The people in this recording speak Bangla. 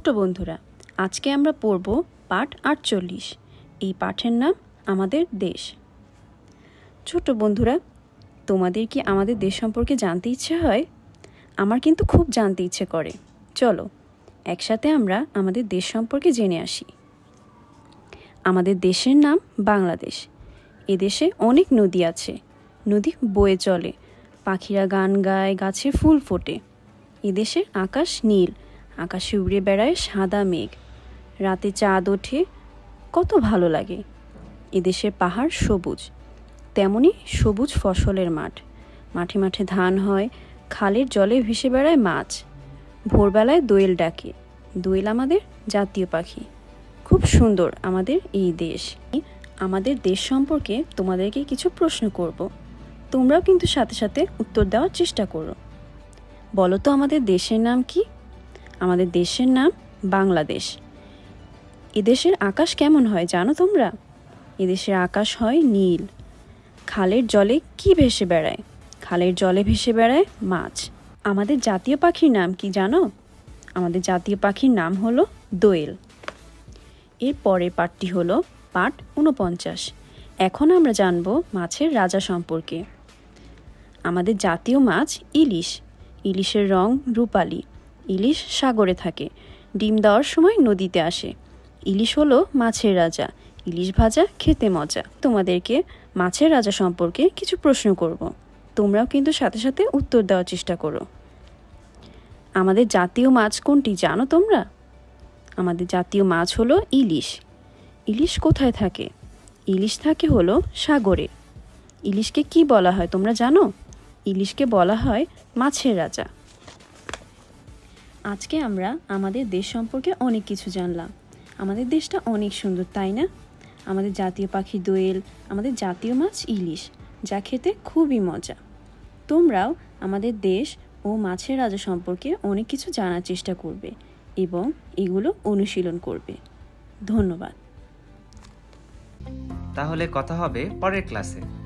ছোট্ট বন্ধুরা, আজকে আমরা পড়ব পাঠ ৪৮। এই পাঠের নাম আমাদের দেশ। ছোট্ট বন্ধুরা, তোমাদের কি আমাদের দেশ সম্পর্কে জানতে ইচ্ছে হয়? আমার কিন্তু খুব জানতে ইচ্ছে করে। চলো একসাথে আমরা আমাদের দেশ সম্পর্কে জেনে আসি। আমাদের দেশের নাম বাংলাদেশ। এদেশে অনেক নদী আছে, নদী বয়ে চলে, পাখিরা গান গায়, গাছে ফুল ফোটে। এদেশের আকাশ নীল, আকাশে উড়ে বেড়ায় সাদা মেঘ, রাতে চাঁদ ওঠে, কত ভালো লাগে। এদেশের পাহাড় সবুজ, তেমনি সবুজ ফসলের মাঠ, মাঠে মাঠে ধান হয়, খালের জলে ভেসে বেড়ায় মাছ। ভোরবেলায় দোয়েল ডাকে, দোয়েল আমাদের জাতীয় পাখি। খুব সুন্দর আমাদের এই দেশ। আমাদের দেশ সম্পর্কে তোমাদেরকে কিছু প্রশ্ন করব, তোমরাও কিন্তু সাথে সাথে উত্তর দেওয়ার চেষ্টা করো। বলো তো আমাদের দেশের নাম কি? আমাদের দেশের নাম বাংলাদেশ। এদেশের আকাশ কেমন হয় জানো তোমরা? এদেশের আকাশ হয় নীল। খালের জলে কি ভেসে বেড়ায়? খালের জলে ভেসে বেড়ায় মাছ। আমাদের জাতীয় পাখির নাম কি জানো? আমাদের জাতীয় পাখির নাম হলো দোয়েল। এর পরের পাঠটি হলো পাঠ ৪৯। এখন আমরা জানব মাছের রাজা সম্পর্কে। আমাদের জাতীয় মাছ ইলিশ। ইলিশের রং রূপালি। ইলিশ সাগরে থাকে, ডিম দেওয়ার সময় নদীতে আসে। ইলিশ হলো মাছের রাজা। ইলিশ ভাজা খেতে মজা। তোমাদেরকে মাছের রাজা সম্পর্কে কিছু প্রশ্ন করব, তোমরাও কিন্তু সাথে সাথে উত্তর দেওয়ার চেষ্টা করো। আমাদের জাতীয় মাছ কোনটি জানো তোমরা? আমাদের জাতীয় মাছ হলো ইলিশ। ইলিশ কোথায় থাকে? ইলিশ থাকে হলো সাগরে। ইলিশকে কি বলা হয় তোমরা জানো? ইলিশকে বলা হয় মাছের রাজা। আজকে আমরা আমাদের দেশ সম্পর্কে অনেক কিছু জানলাম। আমাদের দেশটা অনেক সুন্দর, তাই না? আমাদের জাতীয় পাখি দোয়েল, আমাদের জাতীয় মাছ ইলিশ, যা খেতে খুবই মজা। তোমরাও আমাদের দেশ ও মাছের রাজা সম্পর্কে অনেক কিছু জানার চেষ্টা করবে এবং এগুলো অনুশীলন করবে। ধন্যবাদ। তাহলে কথা হবে পরের ক্লাসে।